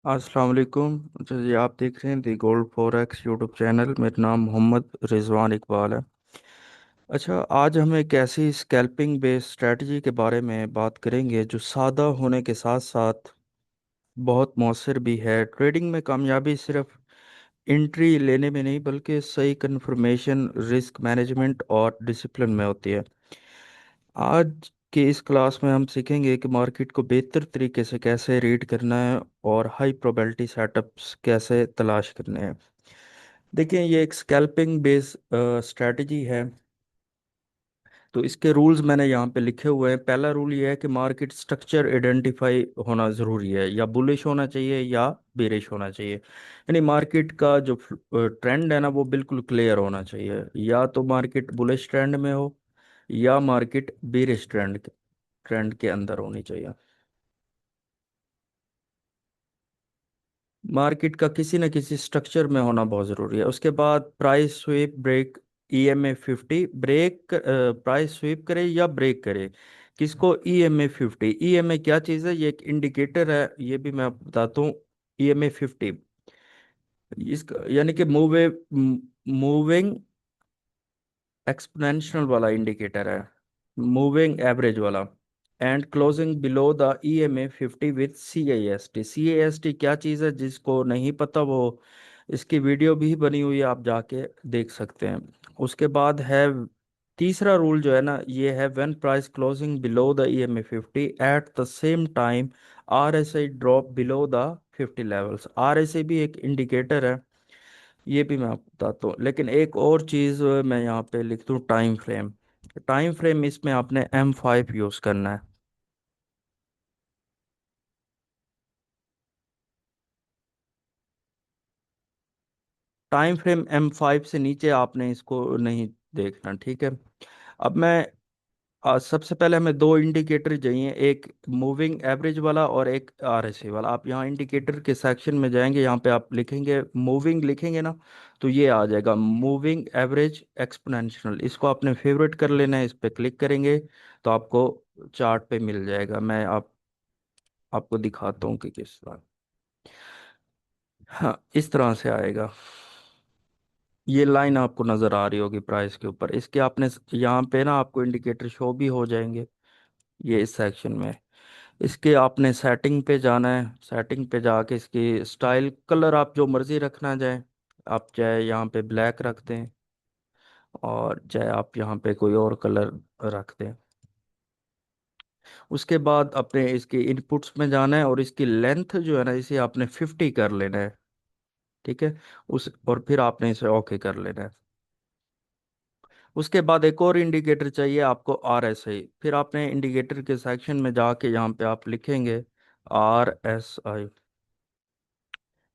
अस्सलाम वालेकुम जी। आप देख रहे हैं दी गोल्ड फॉरेक्स यूट्यूब चैनल। मेरा नाम मोहम्मद रिजवान इकबाल है। अच्छा, आज हम एक ऐसी स्कैल्पिंग बेस्ड स्ट्रेटजी के बारे में बात करेंगे जो सादा होने के साथ साथ बहुत मौसर भी है। ट्रेडिंग में कामयाबी सिर्फ एंट्री लेने में नहीं बल्कि सही कन्फर्मेशन, रिस्क मैनेजमेंट और डिसिप्लिन में होती है। आज के इस क्लास में हम सीखेंगे कि मार्केट को बेहतर तरीके से कैसे रीड करना है और हाई प्रोबेबिलिटी सेटअप्स कैसे तलाश करने हैं। देखिए, ये एक स्कैल्पिंग बेस्ड स्ट्रेटजी है। तो इसके रूल्स मैंने यहाँ पे लिखे हुए हैं। पहला रूल ये है कि मार्केट स्ट्रक्चर आइडेंटिफाई होना ज़रूरी है, या बुलिश होना चाहिए या बेरिश होना चाहिए। यानी मार्केट का जो ट्रेंड है ना, वो बिल्कुल क्लियर होना चाहिए। या तो मार्केट बुलिश ट्रेंड में हो या मार्केट बेरिश ट्रेंड के अंदर होनी चाहिए। मार्केट का किसी न किसी स्ट्रक्चर में होना बहुत ज़रूरी है। उसके बाद price sweep break, EMA 50 break, price sweep करे या ब्रेक करे। किसको? EMA 50। EMA क्या चीज़ है? ये एक इंडिकेटर है, ये भी मैं आपको बताता हूँ। EMA 50 इसका यानी कि मूविंग एक्सपोनेंशियल वाला इंडिकेटर है, मूविंग एवरेज वाला। And closing below the EMA 50 with CAST। CAST क्या चीज़ है? जिसको नहीं पता वो, इसकी वीडियो भी बनी हुई है, आप जाके देख सकते हैं। उसके बाद है तीसरा रूल जो है ना, ये है when price closing below the EMA 50 at the same time RSI drop below the 50 levels. RSI भी एक इंडिकेटर है, ये भी मैं आपको बताता हूँ। लेकिन एक और चीज़ मैं यहाँ पे लिख दूँ, टाइम फ्रेम। टाइम फ्रेम इसमें आपने M5 यूज़ करना है। टाइम फ्रेम M5 से नीचे आपने इसको नहीं देखना, ठीक है। अब मैं सबसे पहले हमें दो इंडिकेटर चाहिए, एक मूविंग एवरेज वाला और एक RSI वाला। आप यहाँ इंडिकेटर के सेक्शन में जाएंगे, यहाँ पे आप लिखेंगे मूविंग, लिखेंगे ना, तो ये आ जाएगा मूविंग एवरेज एक्सपोनेंशियल। इसको आपने फेवरेट कर लेना है, इस पे क्लिक करेंगे तो आपको चार्ट पे मिल जाएगा। मैं आपको दिखाता हूँ कि किस तरह। हाँ, इस तरह से आएगा। ये लाइन आपको नजर आ रही होगी प्राइस के ऊपर, इसके आपने यहाँ पे ना आपको इंडिकेटर शो भी हो जाएंगे, ये इस सेक्शन में। इसके आपने सेटिंग पे जाना है। सेटिंग पे जाके इसकी स्टाइल कलर आप जो मर्जी रखना चाहे, आप चाहे यहाँ पे ब्लैक रख दें और चाहे आप यहाँ पे कोई और कलर रख दें। उसके बाद अपने इसके इनपुट्स में जाना है और इसकी लेंथ जो है ना, इसे आपने 50 कर लेना है, ठीक है। उस और फिर आपने इसे ओके कर लेना है। उसके बाद एक और इंडिकेटर चाहिए आपको, RSI। फिर आपने इंडिकेटर के सेक्शन में जाके यहाँ पे आप लिखेंगे RSI।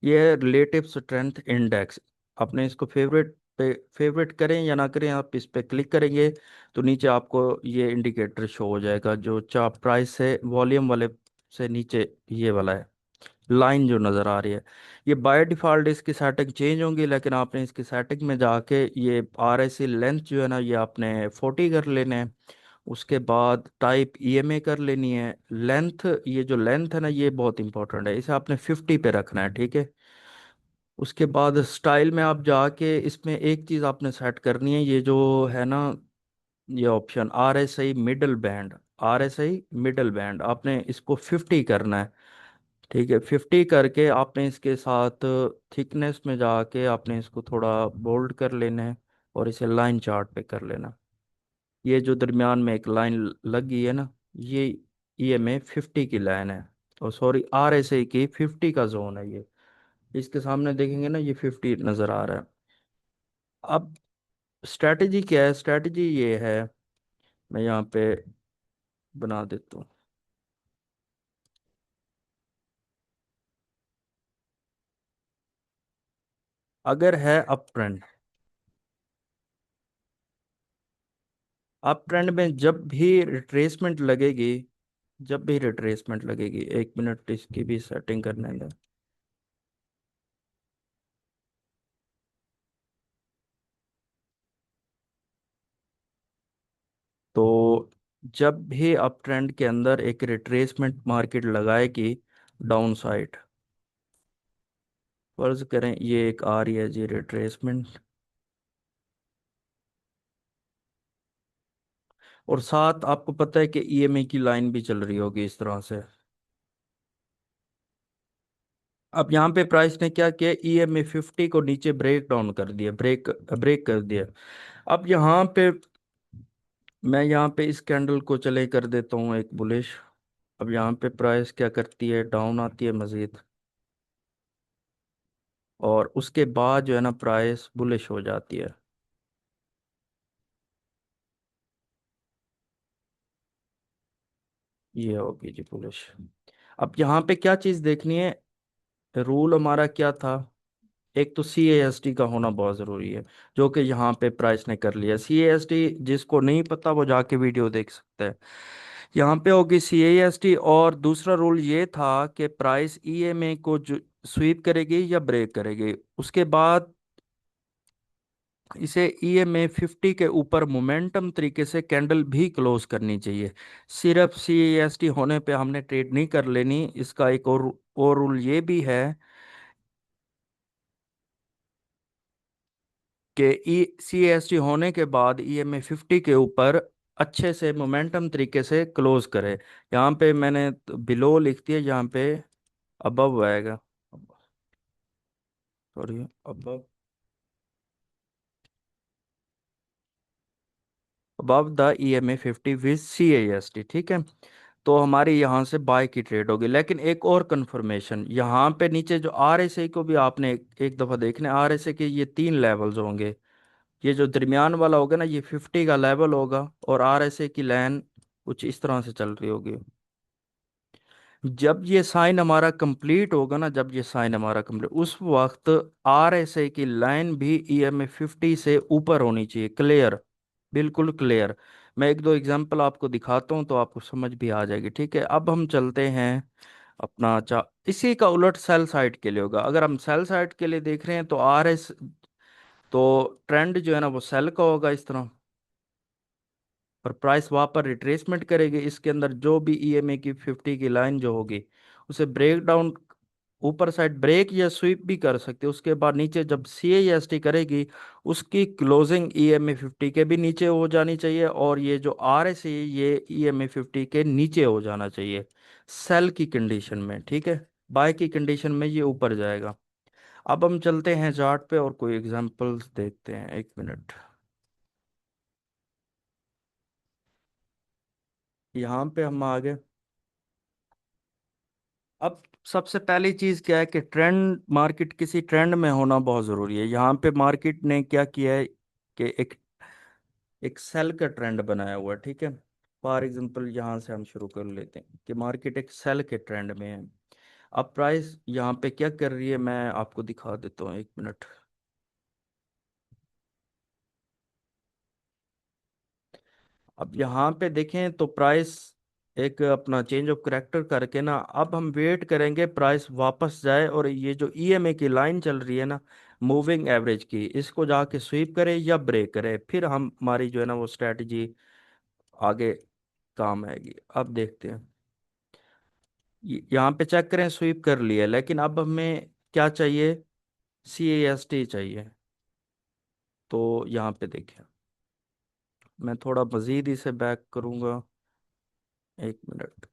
ये है रिलेटिव स्ट्रेंथ इंडेक्स। आपने इसको फेवरेट पे फेवरेट करें या ना करें, आप इस पे क्लिक करेंगे तो नीचे आपको ये इंडिकेटर शो हो जाएगा, जो चार प्राइस से वॉल्यूम वाले से नीचे ये वाला है, लाइन जो नज़र आ रही है। ये बाय डिफ़ॉल्ट इसकी सेटिंग चेंज होंगी, लेकिन आपने इसकी सेटिंग में जाके ये RSI लेंथ जो है ना, ये आपने 40 कर लेना है। उसके बाद टाइप EMA कर लेनी है। लेंथ, ये जो लेंथ है ना, ये बहुत इंपॉर्टेंट है, इसे आपने 50 पे रखना है, ठीक है। उसके बाद स्टाइल में आप जाके इसमें एक चीज़ आपने सेट करनी है, ये जो है ना, ये ऑप्शन RSI मिडल बैंड आपने इसको 50 करना है, ठीक है। 50 करके आपने इसके साथ थिकनेस में जाके आपने इसको थोड़ा बोल्ड कर लेना है और इसे लाइन चार्ट पे कर लेना। ये जो दरमियान में एक लाइन लगी है ना, ये EMA 50 की लाइन है, और सॉरी RSI की 50 का जोन है ये। इसके सामने देखेंगे ना, ये 50 नज़र आ रहा है। अब स्ट्रैटेजी क्या है? स्ट्रैटेजी ये है, मैं यहाँ पे बना देता हूँ। अगर है अप ट्रेंड, अप ट्रेंड में जब भी रिट्रेसमेंट लगेगी, 1 मिनट इसकी भी सेटिंग करने दें। तो जब भी अप ट्रेंड के अंदर एक रिट्रेसमेंट मार्केट लगाएगी डाउन साइड, फर्ज करें ये एक आ रही है जी रिट्रेसमेंट, और साथ आपको पता है कि ईएमआई की लाइन भी चल रही होगी इस तरह से। अब यहाँ पे प्राइस ने क्या किया, ईएमआई 50 को नीचे ब्रेक डाउन कर दिया, ब्रेक ब्रेक कर दिया। अब यहाँ पे मैं यहाँ पे इस कैंडल को चले कर देता हूँ एक बुलिश। अब यहाँ पे प्राइस क्या करती है, डाउन आती है मजीद, और उसके बाद जो है ना प्राइस बुलिश हो जाती है। ये होगी जी बुलिश। अब यहाँ पे क्या चीज़ देखनी है, रूल हमारा क्या था, एक तो CAST का होना बहुत ज़रूरी है, जो कि यहाँ पे प्राइस ने कर लिया। CAST जिसको नहीं पता वो जाके वीडियो देख सकता है। यहाँ पे होगी CAST, और दूसरा रूल ये था कि प्राइस EMA को जो स्वीप करेगी या ब्रेक करेगी, उसके बाद इसे EMA 50 के ऊपर मोमेंटम तरीके से कैंडल भी क्लोज करनी चाहिए। सिर्फ CAST होने पे हमने ट्रेड नहीं कर लेनी। इसका एक और रूल ये भी है कि CAST होने के बाद EMA 50 के ऊपर अच्छे से मोमेंटम तरीके से क्लोज करे। यहाँ पे मैंने बिलो लिख दिया, यहाँ पे अबव आएगा, sorry above, above the EMA 50 with CAST, ठीक है। तो हमारी यहाँ से बाय की ट्रेड होगी। लेकिन एक और कंफर्मेशन, यहाँ पे नीचे जो RSI को भी आपने एक दफ़ा देखना, RSI के ये 3 लेवल्स होंगे। ये जो दरमियान वाला होगा ना, ये 50 का लेवल होगा, और RSI की लाइन कुछ इस तरह से चल रही होगी। जब ये साइन हमारा कंप्लीट होगा ना, जब ये साइन हमारा कंप्लीट, उस वक्त RSI की लाइन भी EMA 50 से ऊपर होनी चाहिए, क्लियर, बिल्कुल क्लियर। मैं एक दो एग्जांपल आपको दिखाता हूँ तो आपको समझ भी आ जाएगी, ठीक है। अब हम चलते हैं अपना इसी का उलट सेल साइड के लिए होगा। अगर हम सेल साइड के लिए देख रहे हैं तो तो ट्रेंड जो है ना वो सेल का होगा इस तरह, और प्राइस वहां पर रिट्रेसमेंट करेगी। इसके अंदर जो भी EMA 50 की लाइन जो होगी उसे ब्रेक डाउन, ऊपर साइड ब्रेक या स्वीप भी कर सकते हैं। उसके बाद नीचे जब CAST करेगी, उसकी क्लोजिंग EMA 50 के भी नीचे हो जानी चाहिए, और ये जो RSI ये EMA 50 के नीचे हो जाना चाहिए, सेल की कंडीशन में, ठीक है। बाय की कंडीशन में ये ऊपर जाएगा। अब हम चलते हैं चार्ट पे और कोई एग्जांपल्स देखते हैं, एक मिनट। यहाँ पे हम आ गए। अब सबसे पहली चीज क्या है कि ट्रेंड, मार्केट किसी ट्रेंड में होना बहुत जरूरी है। यहाँ पे मार्केट ने क्या किया है कि एक सेल का ट्रेंड बनाया हुआ है, ठीक है। फॉर एग्जांपल यहाँ से हम शुरू कर लेते हैं कि मार्केट एक सेल के ट्रेंड में है। अब प्राइस यहाँ पे क्या कर रही है, मैं आपको दिखा देता हूँ, एक मिनट। अब यहाँ पे देखें तो प्राइस एक अपना चेंज ऑफ करेक्टर करके ना, अब हम वेट करेंगे प्राइस वापस जाए, और ये जो EMA की लाइन चल रही है ना, मूविंग एवरेज की, इसको जाके स्वीप करे या ब्रेक करे, फिर हम हमारी जो है ना वो स्ट्रेटजी आगे काम आएगी। अब देखते हैं, यहाँ पे चेक करें स्वीप कर लिया, लेकिन अब हमें क्या चाहिए, CAST चाहिए। तो यहाँ पे देखें, मैं थोड़ा मजीद इसे बैक करूँगा, एक मिनट।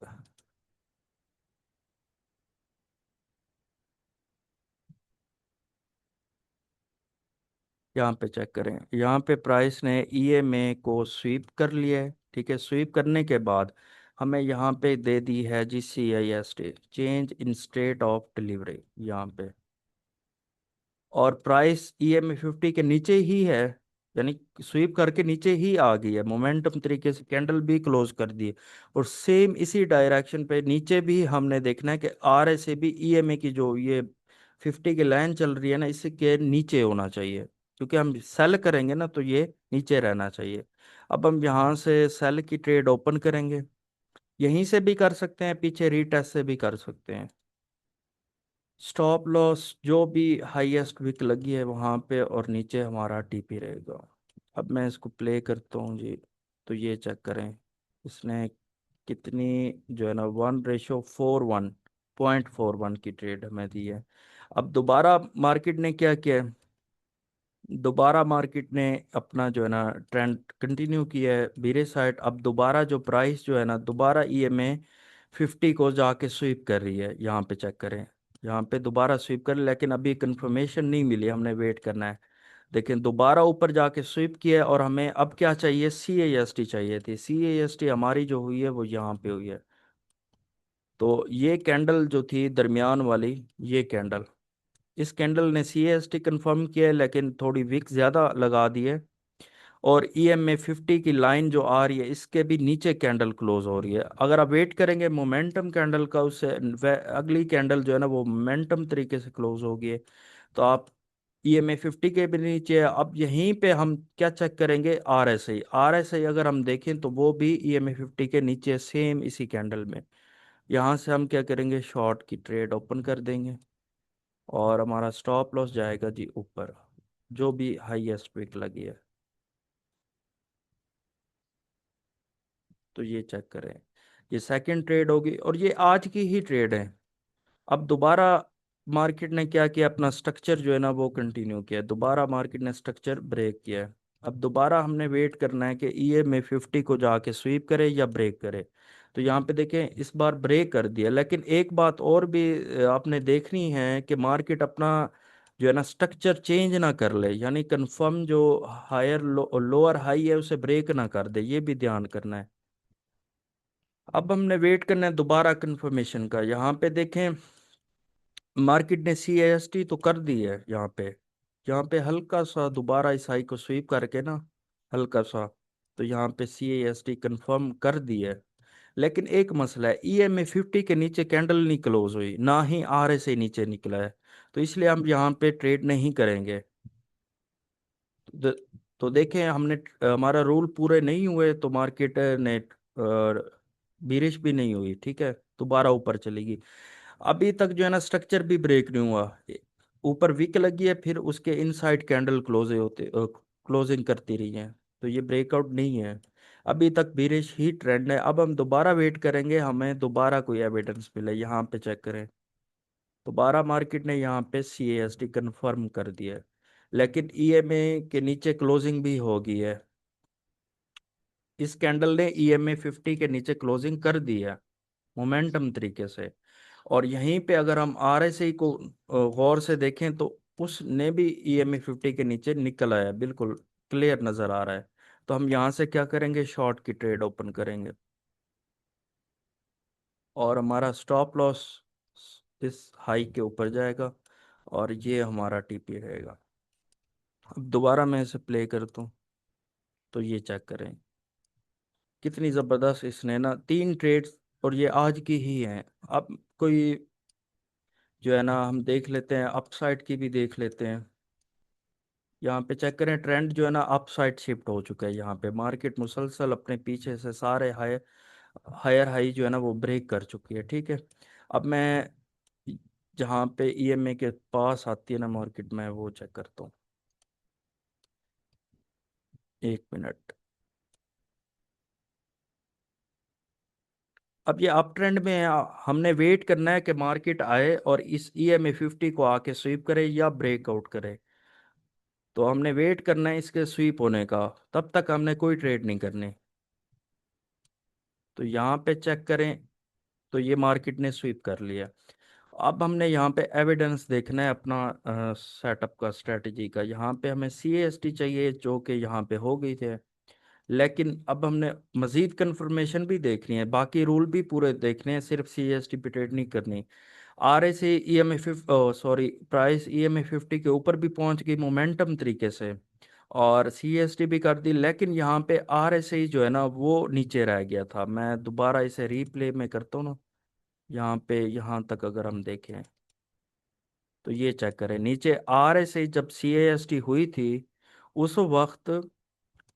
यहाँ पे चेक करें, यहाँ पे प्राइस ने EMA को स्वीप कर लिया है, ठीक है। स्वीप करने के बाद हमें यहाँ पे दे दी है जी CIST, change in state of delivery, यहाँ पे, और प्राइस EMA 50 के नीचे ही है, यानी स्वीप करके नीचे ही आ गई है, मोमेंटम तरीके से कैंडल भी क्लोज कर दी है। और सेम इसी डायरेक्शन पे नीचे भी हमने देखना है कि RSI भी EMA की जो ये 50 की लाइन चल रही है ना, इसके नीचे होना चाहिए, क्योंकि हम सेल करेंगे ना तो ये नीचे रहना चाहिए। अब हम यहाँ से सेल की ट्रेड ओपन करेंगे, यहीं से भी कर सकते हैं, पीछे रीटेस्ट से भी कर सकते हैं। स्टॉप लॉस जो भी हाईएस्ट विक लगी है वहां पे, और नीचे हमारा TP रहेगा। अब मैं इसको प्ले करता हूँ जी, तो ये चेक करें इसने कितनी जो है ना 1:41.41 की ट्रेड हमें दी है। अब दोबारा मार्केट ने क्या किया है, दोबारा मार्केट ने अपना जो है ना ट्रेंड कंटिन्यू किया है मेरे साइड। अब दोबारा जो प्राइस जो है ना दोबारा ईएमए 50 को जाके स्वीप कर रही है, यहाँ पे चेक करें। यहाँ पे दोबारा स्वीप कर, लेकिन अभी कंफर्मेशन नहीं मिली, हमने वेट करना है। लेकिन दोबारा ऊपर जाके स्वीप किया है, और हमें अब क्या चाहिए, CAST चाहिए थी। CAST हमारी जो हुई है वो यहाँ पे हुई है। तो ये कैंडल जो थी दरमियान वाली, ये कैंडल, इस कैंडल ने CAST कंफर्म किया है, लेकिन थोड़ी विक ज़्यादा लगा दी है। और EMA 50 की लाइन जो आ रही है, इसके भी नीचे कैंडल क्लोज हो रही है। अगर आप वेट करेंगे मोमेंटम कैंडल का, उससे अगली कैंडल जो है ना वो मोमेंटम तरीके से क्लोज होगी है। तो आप EMA 50 के भी नीचे है। अब यहीं पे हम क्या चेक करेंगे, RSI अगर हम देखें तो वो भी EMA 50 के नीचे सेम इसी कैंडल में। यहाँ से हम क्या करेंगे, शॉर्ट की ट्रेड ओपन कर देंगे, और हमारा स्टॉप लॉस जाएगा जी ऊपर, जो भी हाईएस्ट पिक लगी है। तो ये चेक करें, ये सेकंड ट्रेड होगी, और ये आज की ही ट्रेड है। अब दोबारा मार्केट ने क्या किया, अपना स्ट्रक्चर जो है ना वो कंटिन्यू किया, दोबारा मार्केट ने स्ट्रक्चर ब्रेक किया है। अब दोबारा हमने वेट करना है कि EMA 50 को जाके स्वीप करे या ब्रेक करे। तो यहाँ पे देखें, इस बार ब्रेक कर दिया, लेकिन एक बात और भी आपने देखनी है कि मार्केट अपना जो है ना स्ट्रक्चर चेंज ना कर ले, यानी कंफर्म जो हायर लोअर हाई है उसे ब्रेक ना कर दे, ये भी ध्यान करना है। अब हमने वेट करना है दोबारा कंफर्मेशन का। यहाँ पे देखें, मार्केट ने CAST तो कर दी है यहाँ पे हल्का सा दोबारा इस हाई को स्वीप करके ना, हल्का सा, तो यहाँ पे CAST कंफर्म कर दी है। लेकिन एक मसला है, EMA 50 के नीचे कैंडल नहीं क्लोज हुई, ना ही RSI नीचे निकला है। तो इसलिए हम यहाँ पे ट्रेड नहीं करेंगे। द- तो देखें, हमने हमारा रूल पूरे नहीं हुए तो मार्केट ने बिरिश भी नहीं हुई, ठीक है, दोबारा ऊपर चलेगी। अभी तक जो है ना स्ट्रक्चर भी ब्रेक नहीं हुआ, ऊपर विक लगी है, फिर उसके इनसाइड कैंडल क्लोजिंग करती रही है। तो ये ब्रेकआउट नहीं है, अभी तक बिरिश ही ट्रेंड है। अब हम दोबारा वेट करेंगे, हमें दोबारा कोई एविडेंस मिले। यहाँ पे चेक करें, दोबारा मार्केट ने यहाँ पे CAST कंफर्म कर दिया है, लेकिन EMA के नीचे क्लोजिंग भी हो गई है। इस कैंडल ने EMA 50 के नीचे क्लोजिंग कर दी है मोमेंटम तरीके से। और यहीं पे अगर हम RSI को गौर से देखें तो उसने भी EMA 50 के नीचे निकल आया, बिल्कुल क्लियर नजर आ रहा है। तो हम यहाँ से क्या करेंगे, शॉर्ट की ट्रेड ओपन करेंगे, और हमारा स्टॉप लॉस इस हाई के ऊपर जाएगा, और ये हमारा TP रहेगा। अब दोबारा मैं इसे प्ले करता हूँ, तो ये चेक करें कितनी ज़बरदस्त इसने ना तीन ट्रेड्स, और ये आज की ही हैं। अब कोई जो है ना हम देख लेते हैं, अपसाइड की भी देख लेते हैं। यहाँ पे चेक करें, ट्रेंड जो है ना अपसाइड शिफ्ट हो चुका है। यहाँ पे मार्केट मुसलसल अपने पीछे से सारे हायर हाई जो है ना वो ब्रेक कर चुकी है, ठीक है। अब मैं जहाँ पे EMA के पास आती है ना मार्केट में, वो चेक करता हूँ, एक मिनट। अब ये अप ट्रेंड में है, हमने वेट करना है कि मार्केट आए और इस EMA 50 को आके स्वीप करे या ब्रेकआउट करे। तो हमने वेट करना है इसके स्वीप होने का, तब तक हमने कोई ट्रेड नहीं करनी। तो यहाँ पे चेक करें, तो ये मार्केट ने स्वीप कर लिया। अब हमने यहाँ पे एविडेंस देखना है अपना सेटअप का, स्ट्रेटजी का। यहाँ पे हमें CAST चाहिए, जो कि यहाँ पे हो गई थे। लेकिन अब हमने मजीद कंफर्मेशन भी देखनी है, बाकी रूल भी पूरे देखने हैं, सिर्फ CAST पे ट्रेड नहीं करनी। RSI EMA 50, sorry, price EMA 50 के ऊपर भी पहुंच गई मोमेंटम तरीके से, और CAST भी कर दी। लेकिन यहाँ पे RSI जो है ना वो नीचे रह गया था। मैं दोबारा इसे रीप्ले में करता हूँ ना, यहाँ पे यहाँ तक अगर हम देखें, तो ये चेक करें नीचे RSI जब CAST हुई थी उस वक्त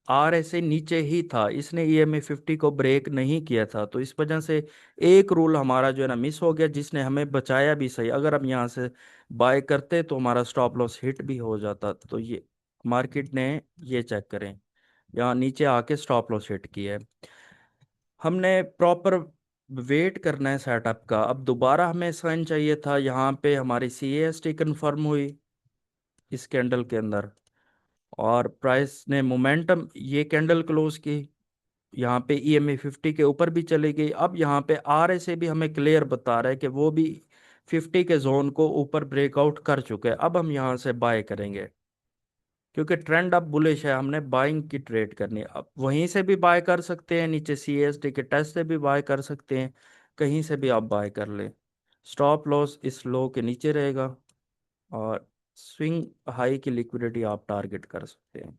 RSI नीचे ही था, इसने EMA 50 को ब्रेक नहीं किया था। तो इस वजह से एक रूल हमारा जो है ना मिस हो गया, जिसने हमें बचाया भी सही। अगर हम यहाँ से बाय करते तो हमारा स्टॉप लॉस हिट भी हो जाता। तो ये मार्केट ने, ये चेक करें, यहाँ नीचे आके स्टॉप लॉस हिट किया है। हमने प्रॉपर वेट करना है सेटअप का। अब दोबारा हमें साइन चाहिए था, यहाँ पे हमारी CAST कंफर्म हुई इस कैंडल के अंदर, और प्राइस ने मोमेंटम ये कैंडल क्लोज की, यहाँ पे EMA 50 के ऊपर भी चली गई। अब यहाँ पे RSA भी हमें क्लियर बता रहा है कि वो भी 50 के जोन को ऊपर ब्रेकआउट कर चुके हैं। अब हम यहाँ से बाय करेंगे, क्योंकि ट्रेंड अब बुलिश है, हमने बाइंग की ट्रेड करनी है। अब वहीं से भी बाय कर सकते हैं, नीचे CAST के टेस्ट से भी बाय कर सकते हैं, कहीं से भी आप बाय कर लें। स्टॉप लॉस इस लो के नीचे रहेगा, और स्विंग हाई की लिक्विडिटी आप टारगेट कर सकते हैं।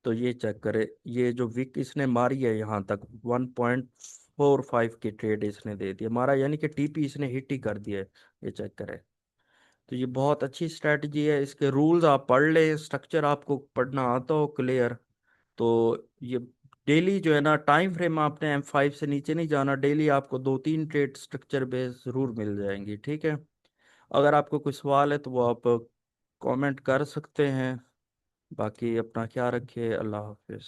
तो ये चेक करें, ये जो विक इसने मारी है यहाँ तक 1.45 की ट्रेड इसने दे दी हमारा, यानी कि TP इसने हिट ही कर दिया है। ये चेक करें। तो ये बहुत अच्छी स्ट्रैटेजी है, इसके रूल्स आप पढ़ लें, स्ट्रक्चर आपको पढ़ना आता हो क्लियर, तो ये डेली जो है ना टाइम फ्रेम आपने M5 से नीचे नहीं जाना, डेली आपको 2-3 ट्रेड स्ट्रक्चर बेस जरूर मिल जाएंगी, ठीक है। अगर आपको कोई सवाल है तो वो आप कमेंट कर सकते हैं। बाकी अपना ख्याल रखिए, अल्लाह हाफिज़।